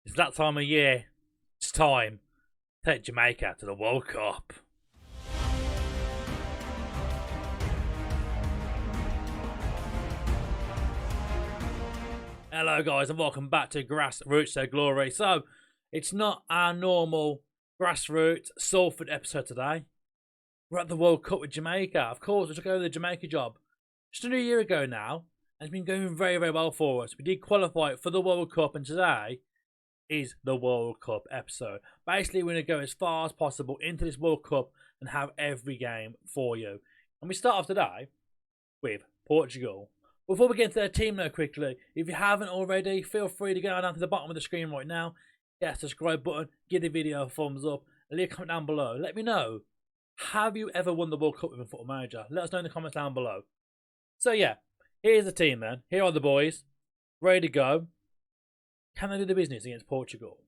It's that time of year. It's time to take Jamaica to the World Cup. Hello guys and welcome back to Grassroots to Glory. So, it's not our normal Grassroots Salford episode today. We're at the World Cup with Jamaica. Of course, we took over the Jamaica job just under a year ago now. And it's been going very, very well for us. We did qualify for the World Cup and today is the World Cup episode. Basically, we're going to go as far as possible into this World Cup and have every game for you. And we start off today with Portugal. Before we get into their team though quickly, if you haven't already, feel free to go down to the bottom of the screen right now, hit that subscribe button, give the video a thumbs up, and leave a comment down below. Let me know, have you ever won the World Cup with a football manager? Let us know in the comments down below. So yeah, here's the team then. Here are the boys, ready to go. Can they do the business against Portugal?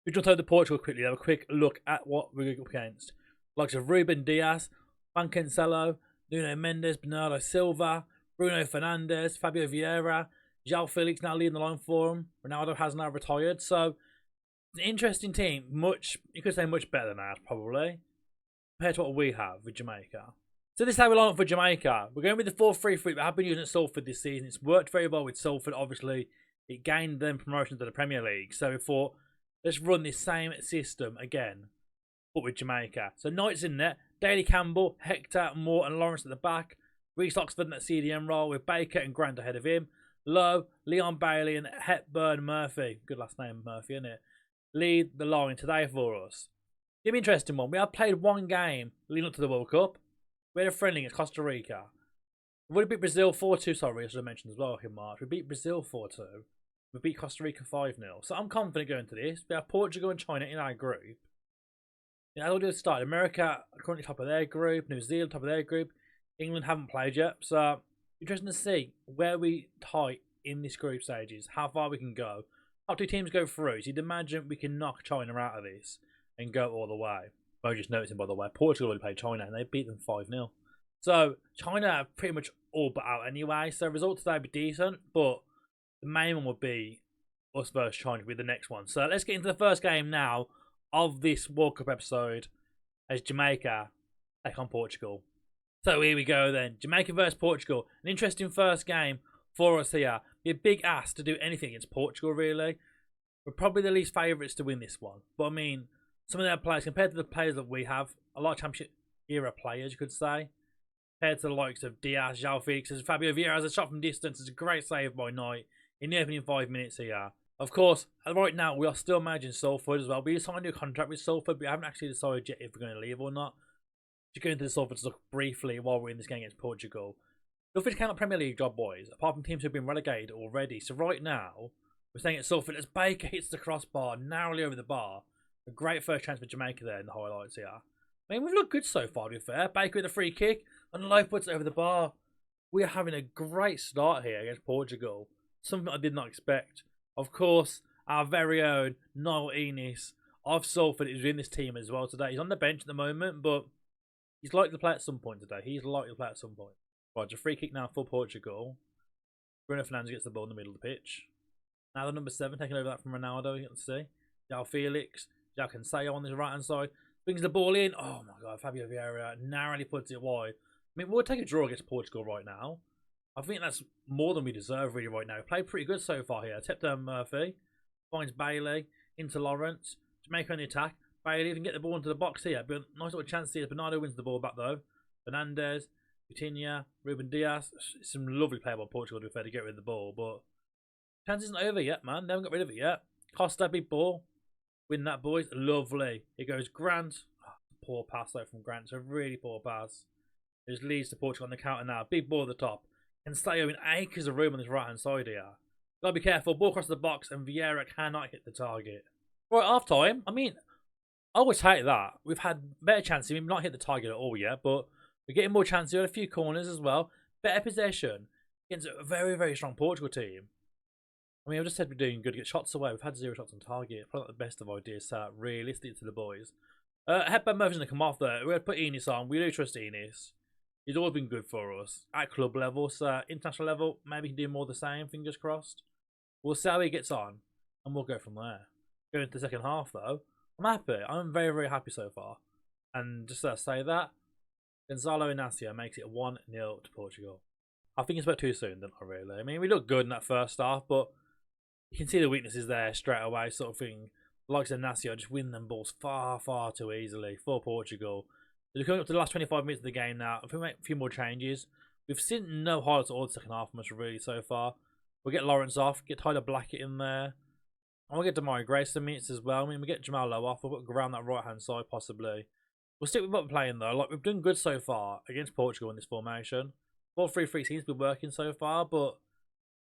We jump over to Portugal quickly, have a quick look at what we're up against. Likes of Ruben Dias, Juan Cancelo, Nuno Mendes, Bernardo Silva, Bruno Fernandes, Fabio Vieira, João Felix now leading the line for him. Ronaldo has now retired, so it's an interesting team. You could say much better than ours, probably, compared to what we have with Jamaica. So this is how we line up for Jamaica. We're going with the 4-3-3, but I've been using it Salford this season. It's worked very well with Salford, obviously. It gained them promotion to the Premier League. So we thought, let's run this same system again, but with Jamaica. So Knight's in there, Daly Campbell, Hector, Moore and Lawrence at the back. Reece Oxford in that CDM role with Baker and Grant ahead of him. Lowe, Leon Bailey and Hepburn Murphy. Good last name, Murphy, isn't it? Lead the line today for us. It'll be an interesting one. We have played one game leading up to the World Cup. We had a friendly against Costa Rica. We would have beat Brazil 4-2, sorry, as I mentioned as well in March. We beat Brazil 4-2. We beat Costa Rica 5-0. So I'm confident going to this. We have Portugal and China in our group. Yeah, I'll do a start. America currently top of their group. New Zealand top of their group. England haven't played yet. So interesting to see where we tie in this group stages. How far we can go. Top two teams go through. So you'd imagine we can knock China out of this and go all the way. I'm just noticing, by the way, Portugal already played China and they beat them 5-0. So China are pretty much all but out anyway. So results today would be decent, but the main one would be us versus China with the next one. So let's get into the first game now of this World Cup episode as Jamaica take on Portugal. So here we go then. Jamaica versus Portugal. An interesting first game for us here. Be a big ask to do anything against Portugal, really. We're probably the least favourites to win this one. But I mean, some of their players, compared to the players that we have, a lot of Championship era players, you could say. Compared to the likes of Diaz, João Felix, Fabio Vieira has a shot from distance. It's a great save by Knight in the opening 5 minutes here. Of course, right now we are still managing Salford as well. We signed a contract with Salford, but we haven't actually decided yet if we're going to leave or not. Just go into the Salford to look briefly while we're in this game against Portugal. Nothing's came up Premier League job boys, apart from teams who've been relegated already. So right now, we're staying at Salford as Baker hits the crossbar narrowly over the bar. A great first chance for Jamaica there in the highlights here. I mean, we've looked good so far, to be fair. Baker with a free kick and Lowe puts it over the bar. We are having a great start here against Portugal. Something I did not expect. Of course, our very own Niall Enis of Salford is in this team as well today. He's on the bench at the moment, but he's likely to play at some point today. He's likely to play at some point. Right, a free kick now for Portugal. Bruno Fernandes gets the ball in the middle of the pitch. Now the number 7 taking over that from Ronaldo. You can see. João Felix. João Cancelo on the right hand side. Brings the ball in. Oh my god, Fabio Vieira narrowly puts it wide. I mean, we'll take a draw against Portugal right now. I think that's more than we deserve really right now. Played pretty good so far here. Tipped down Murphy. Finds Bailey. Into Lawrence. Jamaica on the attack. Bailey even get the ball into the box here. But nice little chance here. Bernardo wins the ball back though. Fernandes. Coutinho. Ruben Dias. Some lovely play by Portugal to be fair to get rid of the ball. But chance isn't over yet, man. They haven't got rid of it yet. Costa, big ball. Win that, boys. Lovely. Here goes Grant. Oh, poor pass though from Grant. It's a really poor pass. It just leads to Portugal on the counter now. Big ball at the top. Cancelo in acres of room on this right hand side here. Gotta be careful. Ball across the box and Vieira cannot hit the target. Right, half time. I mean, I would take that. We've had better chances. We've not hit the target at all yet, but we're getting more chances. We had a few corners as well. Better possession against a very, very strong Portugal team. I mean, I just said we're doing good to get shots away. We've had 0 shots on target. Probably not the best of ideas, so realistic to the boys. Hepburn Murphy's going to come off there. We're going to put Enis on. We do trust Enis. He's always been good for us at club level. So international level, maybe he can do more of the same. Fingers crossed. We'll see how he gets on, and we'll go from there. going into the second half, though. I'm happy. I'm very, very happy so far. And just to say that, Gonzalo Inacio makes it 1-0 to Portugal. I think it's a bit too soon, don't I, really? I mean, we looked good in that first half, but you can see the weaknesses there straight away, sort of thing. The likes of Inacio just win them balls far, far too easily for Portugal. They're coming up to the last 25 minutes of the game now. If we make a few more changes, we've seen no highlights at all the second half from us, really, so far. We'll get Lawrence off, get Tyler Blackett in there. And we'll get Demarai Gray some minutes as well. I mean, we get Jamal Lowe off. We'll put around that right-hand side, possibly. We'll stick with what we're playing, though. Like, we've done good so far against Portugal in this formation. 4-3-3 seems to be working so far, but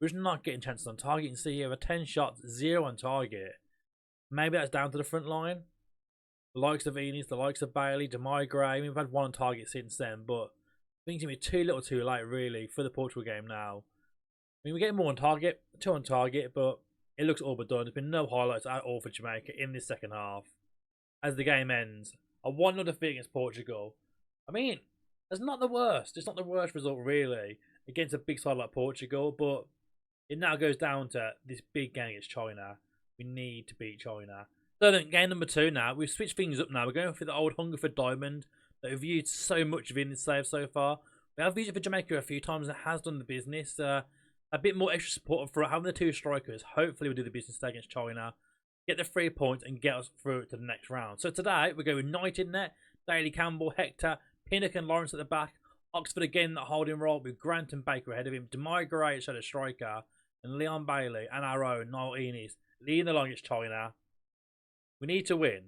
we're just not getting chances on target. You can see here, 10 shots, 0 on target. Maybe that's down to the front line. The likes of Enis, the likes of Bailey, Demarai Gray. We've had 1 on target since then, but I think it's going to be too little too late, really, for the Portugal game now. I mean, we're getting more on target, 2 on target, but it looks all but done. There's been no highlights at all for Jamaica in this second half. As the game ends, a 1-0 defeat against Portugal. I mean, it's not the worst. It's not the worst result, really, against a big side like Portugal, but it now goes down to this big game against China. We need to beat China. So then, game number 2 now. We've switched things up now. We're going for the old Hungerford Diamond that we've used so much of in this save so far. We have used it for Jamaica a few times and it has done the business. A bit more extra support for having the 2 strikers. Hopefully we'll do the business today against China. Get the 3 points and get us through to the next round. So today we're going United net, Daly Campbell, Hector, Pinnock and Lawrence at the back. Oxford again that holding role with Grant and Baker ahead of him. Demarai Gray as shadow striker. And Leon Bailey and our own Niall Enis leading the line against China. We need to win.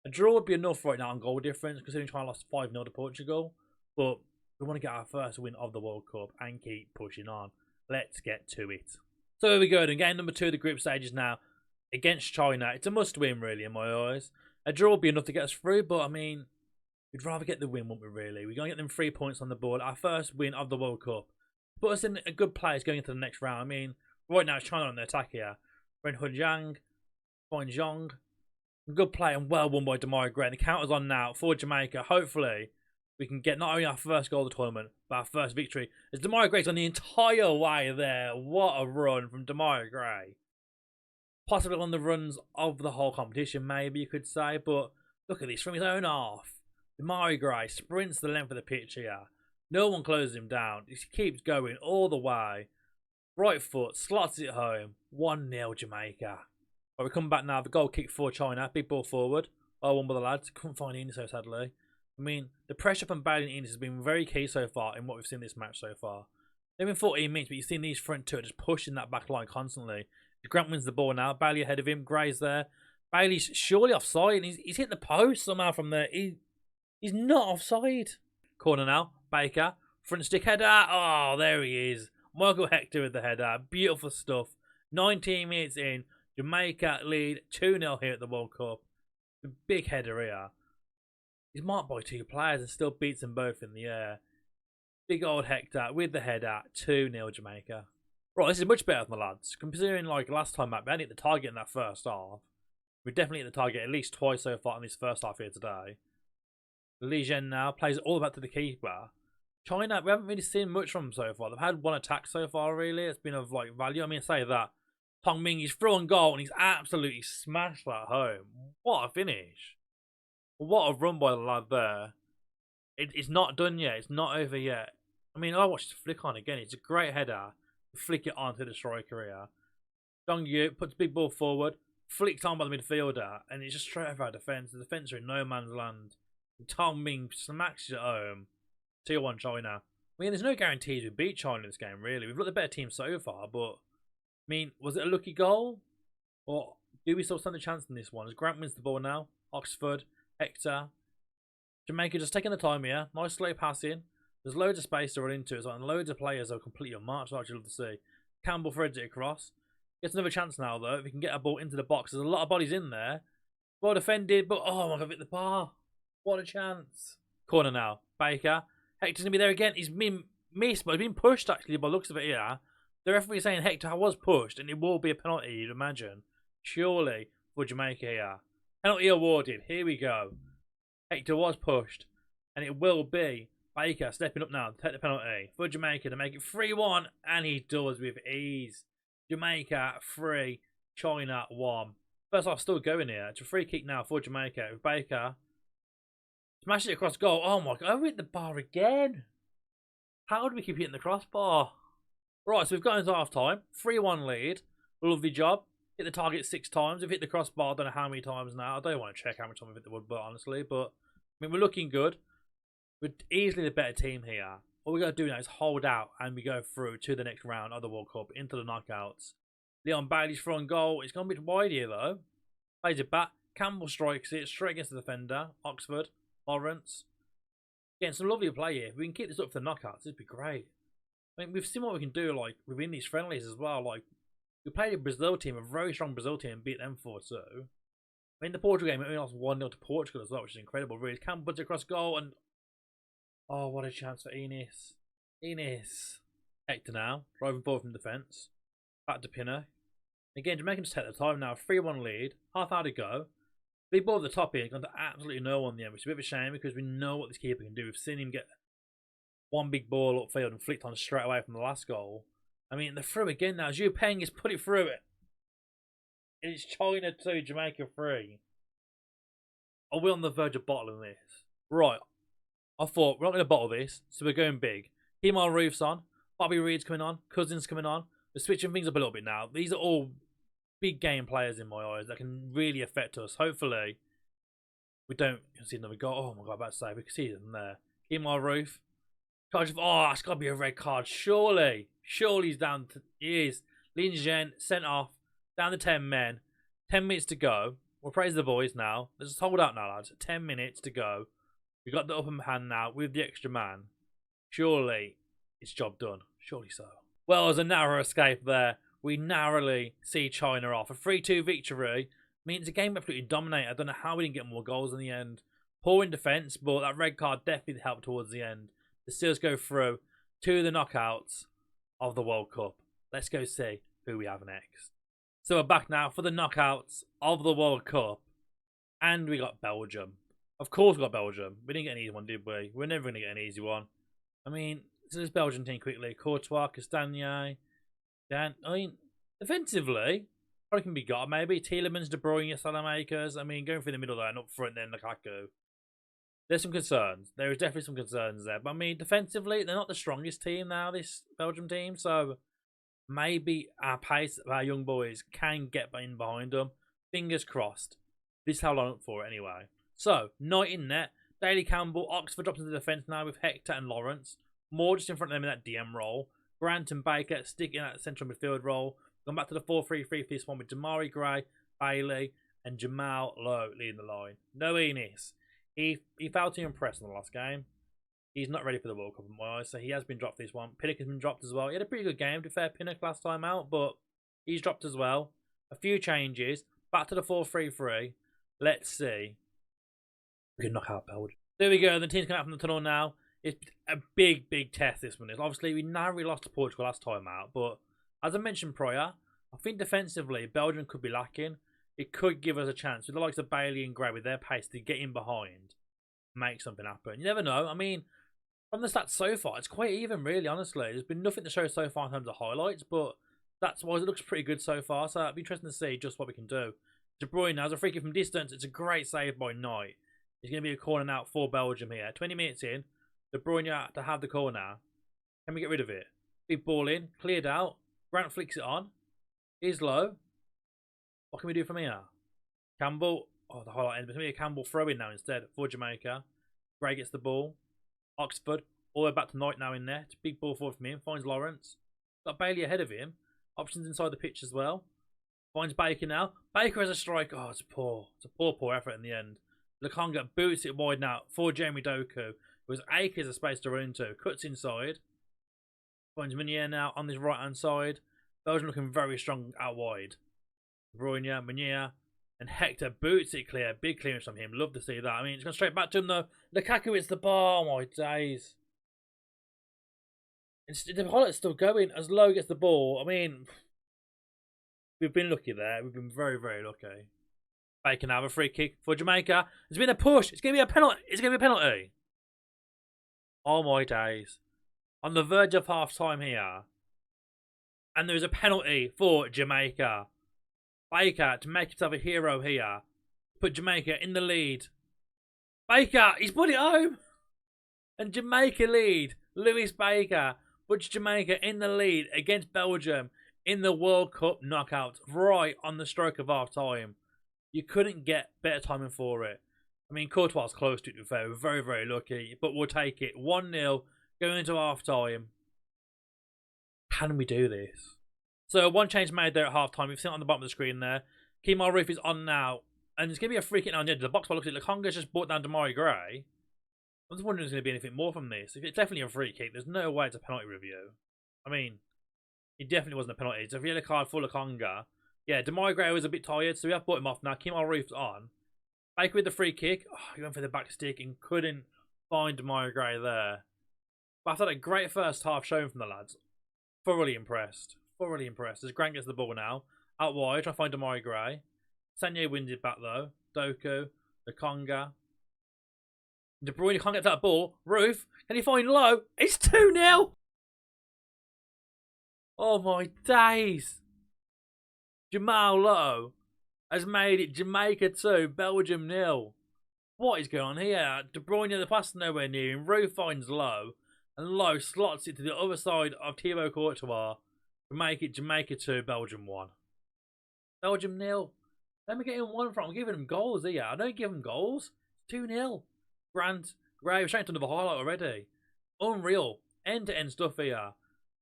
A draw would be enough right now on goal difference, considering China lost 5-0 to Portugal. But we want to get our first win of the World Cup and keep pushing on. Let's get to it. So here we go. Then game number 2 of the group stages now against China. It's a must-win, really, in my eyes. A draw would be enough to get us through, but I mean, we'd rather get the win, wouldn't we, really? We're going to get them 3 points on the board. Our first win of the World Cup. Put us in a good place going into the next round. I mean, right now it's China on the attack here. Ren Hujiang, Fine Zhong. Good play and well won by Demarai Gray. The counter's on now for Jamaica. Hopefully, we can get not only our first goal of the tournament, but our first victory. As Demarai Gray's on the entire way there. What a run from Demarai Gray. Possibly on the runs of the whole competition, maybe you could say. But look at this, from his own half. Demarai Gray sprints the length of the pitch here. No one closes him down. He keeps going all the way. Right foot, slots it home. 1-0 Jamaica. Right, we come back now. The goal kick for China. Big ball forward. Oh, one by the lads. Couldn't find Enis so sadly. I mean, the pressure from Bailey and Enis has been very key so far in what we've seen this match so far. They've been 14 minutes, but you've seen these front 2 just pushing that back line constantly. Grant wins the ball now. Bailey ahead of him. Gray's there. Bailey's surely offside. And he's hit the post somehow from there. He's not offside. Corner now. Baker. Front stick header. Oh, there he is. Michael Hector with the header. Beautiful stuff. 19 minutes in. Jamaica lead 2-0 here at the World Cup. The big header here. He's marked by 2 players and still beats them both in the air. Big old Hector with the header. 2-0 Jamaica. Right, this is much better than the lads. Considering like last time, we hadn't hit the target in that first half. We definitely hit the target at least twice so far in this first half here today. Li Zhen now plays it all back to the keeper. China, we haven't really seen much from them so far. They've had 1 attack so far, really. It's been of like value. I mean, I say that. Tong Ming is through on goal and he's absolutely smashed that home. What a finish. What a run by the lad there. It's not done yet. It's not over yet. I mean, I watched the flick on again. It's a great header. Flick it onto the striker here. Dong Yu puts big ball forward. Flicked on by the midfielder. And it's just straight over our defence. The defence are in no man's land. And Tong Ming smacks it home. 2-1 China. I mean, there's no guarantees we beat China in this game, really. We've looked the better team so far, but I mean, was it a lucky goal? Or do we still stand a chance in this one? As Grant wins the ball now. Oxford, Hector. Jamaica just taking the time here. Nice slow passing. There's loads of space to run into as well, and loads of players are completely unmarked, so I actually love to see. Campbell threads it across. Gets another chance now, though, if we can get a ball into the box. There's a lot of bodies in there. Well defended, but oh my god, hit the bar. What a chance. Corner now. Baker. Hector's going to be there again. He's been missed, but he's been pushed, actually, by the looks of it here. The referee is saying Hector was pushed, and it will be a penalty, you'd imagine. Surely, for Jamaica here. Penalty awarded. Here we go. Hector was pushed, and it will be Baker stepping up now to take the penalty for Jamaica to make it 3-1, and he does with ease. Jamaica 3, China 1. First half still going here. It's a free kick now for Jamaica. With Baker. Smash it across goal. Oh my god, we hit the bar again. How do we keep hitting the crossbar? Right, so we've got into half time. 3-1 lead. Lovely job. Hit the target 6 times. We've hit the crossbar, I don't know how many times now. I don't want to check how much time we've hit the wood, but honestly. But, I mean, we're looking good. We're easily the better team here. All we got to do now is hold out and we go through to the next round of the World Cup, into the knockouts. Leon Bailey's front goal. It's gone a bit wide here, though. Plays it back. Campbell strikes it straight against the defender. Oxford. Lawrence. Getting some lovely play here. If we can keep this up for the knockouts, it'd be great. I mean, we've seen what we can do, like, within these friendlies as well. Like, we played a Brazil team, a very strong Brazil team, and beat them 4-2. I mean, the Portugal game, we only lost 1-0 to Portugal as well, which is incredible, really. Campbell puts it across goal, and... oh, what a chance for Enis. Enis. Hector now, driving forward from defence. Back to Pinnock. Again, Jamaica just take the time now. 3-1 lead. Half hour to go. Big ball at the top here, gone to absolutely no one in the end, which is a bit of a shame because we know what this keeper can do. We've seen him get one big ball upfield and flicked on straight away from the last goal. I mean, the through again now. Zhu Peng has put it through it. It's China 2, Jamaica 3. Are we on the verge of bottling this? Right. I thought, we're not going to bottle this, so we're going big. Kemal Roof's on. Bobby Reed's coming on. Cousins coming on. We're switching things up a little bit now. These are all big game players in my eyes that can really affect us. Hopefully, we don't see another goal. Oh my god, about to say, we can see them there. Kemal Roof. Oh, it's got to be a red card. Surely. Surely he's down to... he is. Lin Zhen sent off. Down to 10 men. 10 minutes to go. We'll praise the boys now. Let's just hold out now, lads. 10 minutes to go. We got the upper hand now with the extra man. Surely it's job done. Surely so. Well, as a narrow escape there, we narrowly see China off. A 3-2 victory means the game absolutely dominated. I don't know how we didn't get more goals in the end. Poor in defence, but that red card definitely helped towards the end. The Steelers go through to the knockouts of the World Cup. Let's go see who we have next. So we're back now for the knockouts of the World Cup. And we got Belgium. Of course we got Belgium. We didn't get an easy one, did we? We're never going to get an easy one. I mean, so this Belgian team quickly. Courtois, Castagne, Dan. I mean, defensively, probably can be got maybe. Tielemans, De Bruyne, Salamakers. I mean, going through the middle there and up front then Lukaku. There's some concerns. There is definitely some concerns there. But I mean, defensively, they're not the strongest team now, this Belgium team. So maybe our pace of our young boys can get in behind them. Fingers crossed. This is how long for it anyway. So, Knight in net. Daly Campbell. Oxford drops into defence now with Hector and Lawrence. Moore just in front of them in that DM role. Grant and Baker sticking at the central midfield role. Going back to the 4-3-3 for this one with Damari Gray, Bailey, and Jamal Lowe leading the line. No Enis. He failed to impress in the last game. He's not ready for the World Cup in my eyes, so he has been dropped this one. Pinnock has been dropped as well. He had a pretty good game, to be fair, Pinnock last time out, but he's dropped as well. A few changes. Back to the 4-3-3. Let's see. We can knock out Belgium. There we go. The team's coming out from the tunnel now. It's a big, big test, this one is. Obviously, we narrowly lost to Portugal last time out, but as I mentioned prior, I think defensively, Belgium could be lacking. It could give us a chance with the likes of Bailey and Gray with their pace to get in behind, make something happen. You never know. I mean, from the stats so far, it's quite even, really, honestly. There's been nothing to show so far in terms of highlights, but that's why it looks pretty good so far. So it'll be interesting to see just what we can do. De Bruyne has a free kick from distance. It's a great save by Knight. It's going to be a corner out for Belgium here. 20 minutes in. De Bruyne to have the corner. Can we get rid of it? Big ball in. Cleared out. Grant flicks it on. Is low. What can we do from here? Campbell. Oh, the highlight end. It's going to be a Campbell throw-in now instead for Jamaica. Gray gets the ball. Oxford. All the way back to Knight now in net. Big ball forward from him. Finds Lawrence. Got Bailey ahead of him. Options inside the pitch as well. Finds Baker now. Baker has a strike. Oh, it's poor. It's a poor effort in the end. Lukonga boots it wide now for Jamie Doku. With acres of space to run into. Cuts inside. Finds Meunier now on this right-hand side. Belgium looking very strong out wide. Bruyne, Meunier, and Hector boots it clear. Big clearance from him. Love to see that. I mean, it's gone straight back to him though. Lukaku hits the bar. Oh my days. The highlight's still going as Lowe gets the ball. I mean, we've been lucky there. We've been very, very lucky. Baker now have a free kick for Jamaica. There's been a push. It's going to be a penalty. It's going to be a penalty. Oh my days. On the verge of half time here. And there's a penalty for Jamaica. Baker to make himself a hero here. Put Jamaica in the lead. Baker, he's put it home. And Jamaica lead. Lewis Baker puts Jamaica in the lead against Belgium in the World Cup knockout right on the stroke of half time. You couldn't get better timing for it. I mean, Courtois was close to it, to be fair. We're very, very lucky, but we'll take it. 1-0 going into half time. Can we do this? So, one change made there at half time. We've seen it on the bottom of the screen there. Kemal Roof is on now, and it's going to be a free kick now on the edge of the box. But look at it, Lukonga's just brought down Damari Gray. I'm just wondering if there's going to be anything more from this. If it's definitely a free kick, there's no way it's a penalty review. I mean, it definitely wasn't a penalty. So if you had a card for Lukonga, yeah, Damari Gray was a bit tired, so we have brought him off now. Kemal Roof's on. Baker with the free kick. Oh, he went for the back stick and couldn't find Damari Gray there. But after that great first half showing from the lads, thoroughly impressed. Thoroughly impressed. As Grant gets the ball now. Out wide, trying to find Damari Gray. Sanye wins it back though. Doku, Lukonga. De Bruyne can't get that ball. Roof, can he find Lowe? It's 2-0! Oh my days! Jamal Lowe has made it Jamaica 2, Belgium 0. What is going on here? De Bruyne, the pass nowhere near him. Roof finds Lowe. And Lowe slots it to the other side of Thibaut Courtois to make it Jamaica 2, Belgium 1. Belgium 0. Let me get him 1 from. I'm giving him goals here. I don't give him goals. 2-0. Grant, Gray, we're showing another highlight already. Unreal. End-to-end stuff here.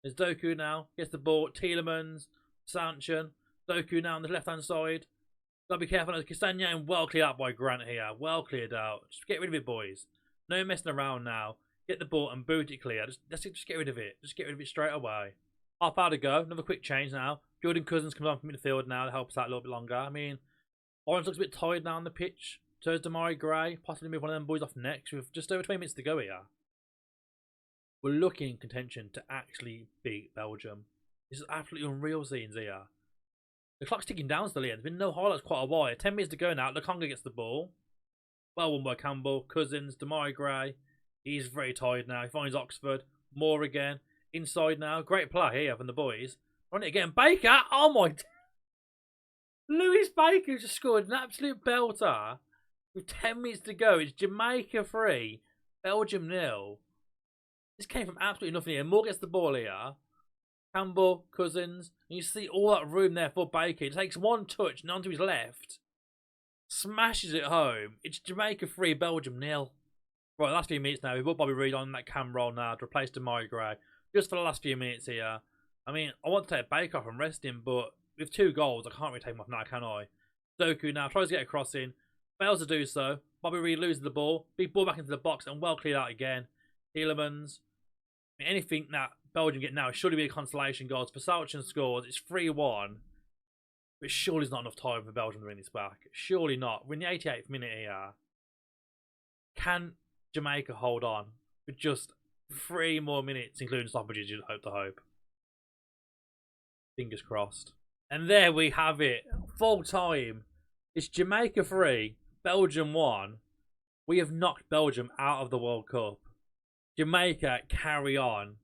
There's Doku now. Gets the ball. Tielemans. Sanchez. Doku now on the left-hand side. Gotta be careful. Castagna well cleared out by Grant here. Well cleared out. Just get rid of it, boys. No messing around now. Get the ball and boot it clear. Just get rid of it. Just get rid of it straight away. Half hour to go. Another quick change now. Jordan Cousins comes on from midfield now to help us out a little bit longer. I mean, Orange looks a bit tired now on the pitch. So is Damari Gray. Possibly move one of them boys off next with just over 20 minutes to go here. We're looking in contention to actually beat Belgium. This is absolutely unreal scenes here. The clock's ticking down still here. There's been no highlights quite a while. 10 minutes to go now. Lukonga gets the ball. Well won by Campbell. Cousins. Damari Gray. He's very tired now. He finds Oxford. Moore again. Inside now. Great play here from the boys. Run it again. Baker. Oh my. Lewis Baker just scored an absolute belter. With 10 minutes to go. It's Jamaica 3. Belgium 0. This came from absolutely nothing here. Moore gets the ball here. Campbell, Cousins. And you see all that room there for Baker. It takes one touch and onto his left. Smashes it home. It's Jamaica 3, Belgium 0. Right, last few minutes now. We've got Bobby Reid on that cam roll now to replace Damari Gray. Just for the last few minutes here. I mean, I want to take Baker off and rest him, but with 2 goals, I can't really take him off now, can I? Doku now tries to get a cross in. Fails to do so. Bobby Reid loses the ball. Big ball back into the box and well cleared out again. Tielemans. I mean, anything that Belgium get now should be a consolation goal. For Salchin scores. It's 3-1. But surely there's not enough time for Belgium to win this back. Surely not. We're in the 88th minute here. Can Jamaica hold on for just 3 more minutes, including stoppages, you'd hope to hope. Fingers crossed. And there we have it. Full time. It's Jamaica 3, Belgium 1. We have knocked Belgium out of the World Cup. Jamaica carry on.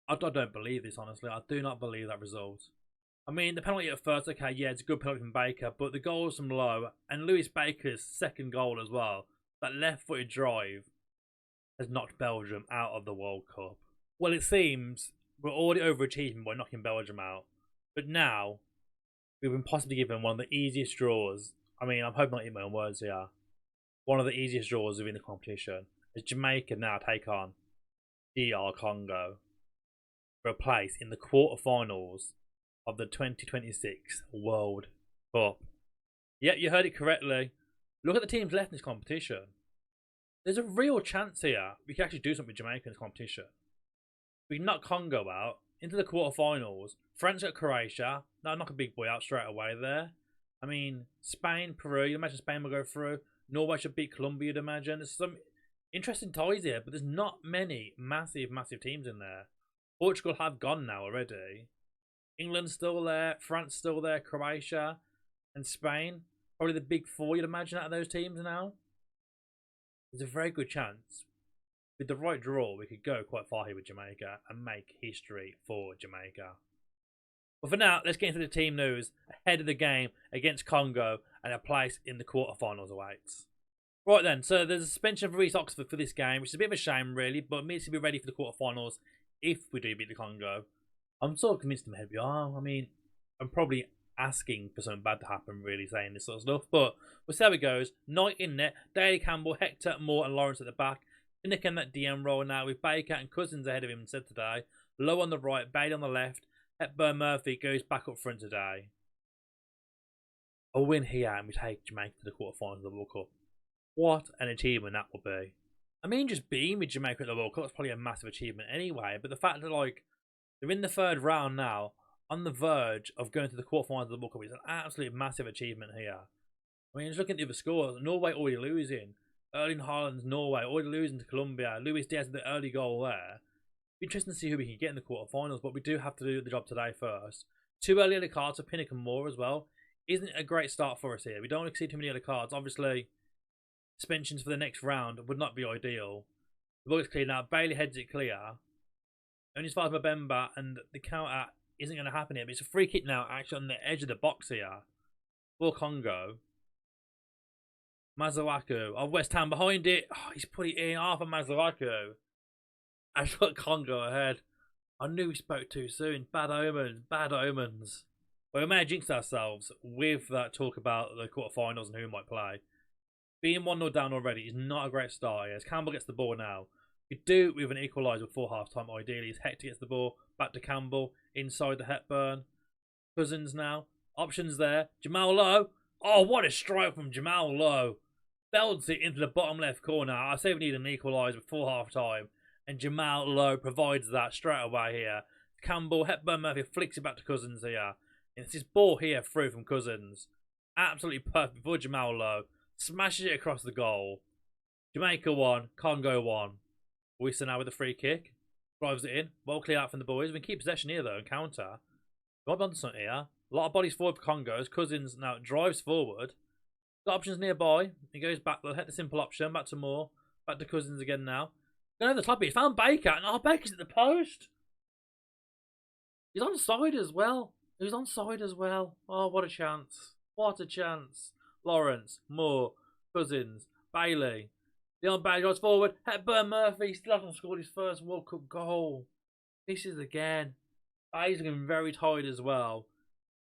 I don't believe this, honestly. I do not believe that result. I mean, the penalty at first, okay, yeah, it's a good penalty from Baker, but the goals from Lowe and Lewis Baker's second goal as well, that left-footed drive, has knocked Belgium out of the World Cup. Well, it seems we're already overachieving by knocking Belgium out. But now, we've been possibly given one of the easiest draws. I mean, I'm hoping not eating my own words here. One of the easiest draws within the competition. As Jamaica now take on DR Congo for a place in the quarterfinals of the 2026 World Cup. Yeah, you heard it correctly. Look at the teams left in this competition. There's a real chance here we can actually do something with Jamaica in this competition. We can knock Congo out into the quarterfinals. France got Croatia. That'll knock a big boy out straight away there. I mean, Spain, Peru. You imagine Spain will go through. Norway should beat Colombia, you'd imagine. There's some interesting ties here, but there's not many massive teams in there. Portugal have gone now already. England's still there. France still there. Croatia and Spain. Probably the big 4, you'd imagine, out of those teams now. There's a very good chance. With the right draw, we could go quite far here with Jamaica and make history for Jamaica. But for now, let's get into the team news ahead of the game against Congo, and a place in the quarterfinals awaits. Right then, so there's a suspension for Reece Oxford for this game, which is a bit of a shame really, but means to be ready for the quarterfinals if we do beat the Congo. I'm sort of convinced in my head we are. I mean, I'm probably asking for something bad to happen, really, saying this sort of stuff, but we'll see how it goes. Knight in net, Daly Campbell, Hector, Moore and Lawrence at the back. Nick in that DM role now with Baker and Cousins ahead of him instead today. Low on the right, Bailey on the left. Hepburn Murphy goes back up front today. A win here and we take Jamaica to the quarterfinals of the World Cup. What an achievement that will be. I mean, just being with Jamaica at the World Cup is probably a massive achievement anyway, but the fact that, like, they're in the third round now, on the verge of going to the quarterfinals of the World Cup, is an absolute massive achievement here. I mean, just looking at the other scores, Norway already losing. Erling Haaland's Norway already losing to Colombia. Luis Diaz with the early goal there. Interesting to see who we can get in the quarterfinals, but we do have to do the job today first. 2 early yellow cards for Pinnock and Moore as well. Isn't it a great start for us here? We don't want to see too many yellow cards. Obviously, suspensions for the next round would not be ideal. The ball is clear now. Bailey heads it clear. Only 5 Mbemba, and the counter isn't going to happen here. But it's a free kick now, actually on the edge of the box here for Congo. Mazuaku of West Ham behind it. Oh, he's put it in half of Mazuaku. I've got Congo ahead. I knew we spoke too soon. Bad omens. Bad omens. Well, we may have jinxed ourselves with that talk about the quarterfinals and who might play. Being 1-0 down already is not a great start. As Campbell gets the ball now. We do with an equaliser before half time, ideally. As Hector gets the ball back to Campbell. Inside the Hepburn. Cousins now. Options there. Jamal Lowe. Oh, what a strike from Jamal Lowe. Belts it into the bottom left corner. I say we need an equaliser before half time. And Jamal Lowe provides that straight away here. Campbell, Hepburn Murphy flicks it back to Cousins here. And it's this ball here through from Cousins. Absolutely perfect for Jamal Lowe. Smashes it across the goal. Jamaica 1, Congo 1. Wissa now with a free kick. Drives it in. Well clear out from the boys. We can keep possession here though and counter. Might be onto something here. A lot of bodies forward for Congos. Cousins now drives forward. Got options nearby. He goes back. They'll hit the simple option. Back to Moore. Back to Cousins again now. Going over the top. He found Baker. And Baker's at the post. He's onside as well. He's onside as well. Oh, what a chance. What a chance. Lawrence, Moore, Cousins, Bailey. Leon Bailey goes forward. Hepburn Murphy still hasn't scored his first World Cup goal. This is again. Bailey's looking very tired as well.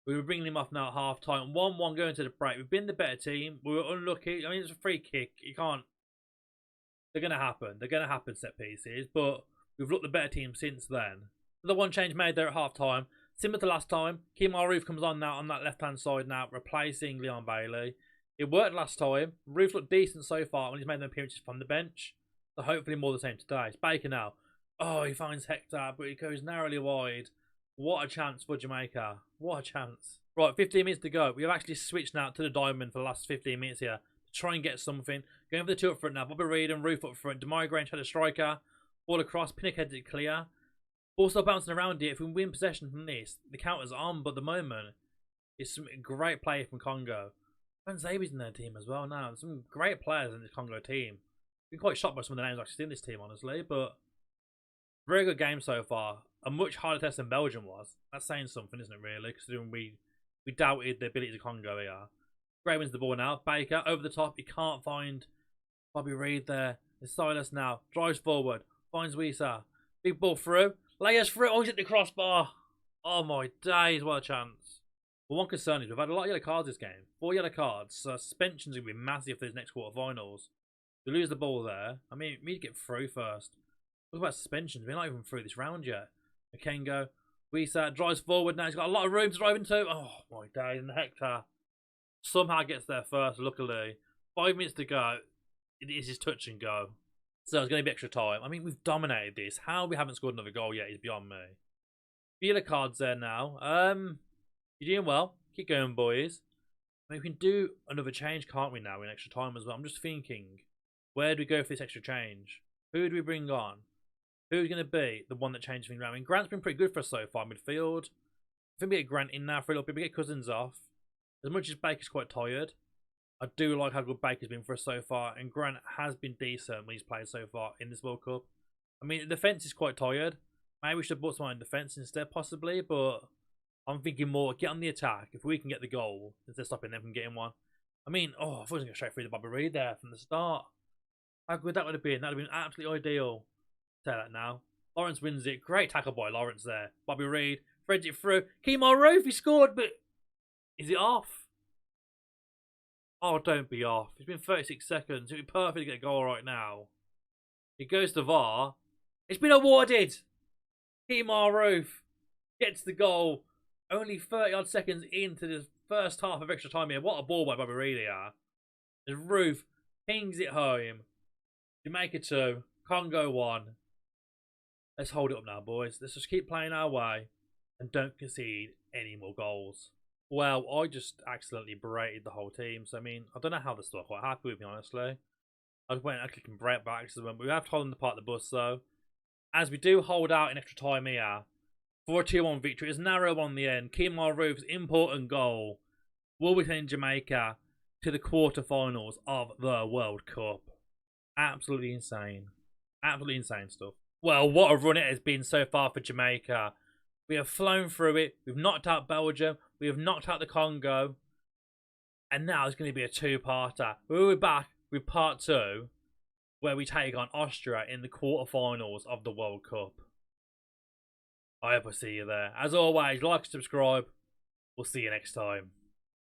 We were bringing him off now at half time. 1-1 going to the break. We've been the better team. We were unlucky. I mean, it's a free kick. You can't. They're going to happen. They're going to happen, set pieces. But we've looked the better team since then. The one change made there at half time. Similar to last time. Kemal Roof comes on now on that left hand side now, replacing Leon Bailey. It worked last time. Roof looked decent so far when he's made them appearances from the bench. So hopefully more the same today. It's Baker now. Oh, he finds Hector, but he goes narrowly wide. What a chance for Jamaica. What a chance. Right, 15 minutes to go. We have actually switched now to the diamond for the last 15 minutes here to try and get something. Going for the two up front now. Bobby Reid and Roof up front. Damari Grange had a striker. Ball across. Pinnock heads it clear. Ball still bouncing around here. If we win possession from this, the counter's on. But at the moment, it's some great play from Congo. And Zabi's in their team as well now. There's some great players in this Congo team. Been quite shocked by some of the names I've seen in this team, honestly. But very good game so far. A much harder test than Belgium was. That's saying something, isn't it, really? Considering we doubted the ability of Congo here. Gray wins the ball now. Baker over the top. He can't find Bobby Reid there. It's Silas now. Drives forward. Finds Wissa. Big ball through. Layers through. Oh, he's at the crossbar. Oh, my days. What a chance. Well, one concern is we've had a lot of yellow cards this game. 4 yellow cards. So suspension's going to be massive for these next quarterfinals. We lose the ball there. I mean, we need to get through first. Talk about suspensions. We're not even through this round yet. Makengo. Wissa drives forward now. He's got a lot of room to drive into. Oh, my days. And Hector somehow gets there first, luckily. 5 minutes to go. It is his touch and go. So it's going to be extra time. I mean, we've dominated this. How we haven't scored another goal yet is beyond me. Yellow cards there now. You're doing well. Keep going, boys. I mean, we can do another change, can't we, now in extra time as well? I'm just thinking, where do we go for this extra change? Who do we bring on? Who's going to be the one that changes things around? I mean, Grant's been pretty good for us so far midfield. I think we get Grant in now for a little bit. We get Cousins off. As much as Baker's quite tired, I do like how good Baker's been for us so far. And Grant has been decent when he's played so far in this World Cup. I mean, the defence is quite tired. Maybe we should have brought someone in defence instead, possibly. But I'm thinking more, get on the attack. If we can get the goal, instead of stopping them from getting one. I mean, I thought I was going to go straight through the Bobby Reed there from the start. How good that would have been. That would have been absolutely ideal. Say that now. Lawrence wins it. Great tackle by Lawrence there. Bobby Reed threads it through. Kemar Roof, he scored, but is it off? Oh, don't be off. It's been 36 seconds. It would be perfect to get a goal right now. It goes to VAR. It's been awarded. Kemar Roof gets the goal. Only 30-odd seconds into the first half of extra time here. What a ball by Bobby Reed here. As Roof pings it home. Jamaica 2. Congo 1. Let's hold it up now, boys. Let's just keep playing our way. And don't concede any more goals. Well, I just accidentally berated the whole team. So, I mean, I don't know how they're still quite happy with me, honestly. I just went and clicked and break by accident. We have told them to park the bus, though. As we do hold out in extra time here. For a 2-1 victory. It's narrow on the end. Kemar Roof's important goal will be sending Jamaica to the quarterfinals of the World Cup. Absolutely insane. Absolutely insane stuff. Well, what a run it has been so far for Jamaica. We have flown through it. We've knocked out Belgium. We have knocked out the Congo. And now it's going to be a two-parter. We'll be back with part 2, where we take on Austria in the quarterfinals of the World Cup. I hope I see you there. As always, like and subscribe. We'll see you next time.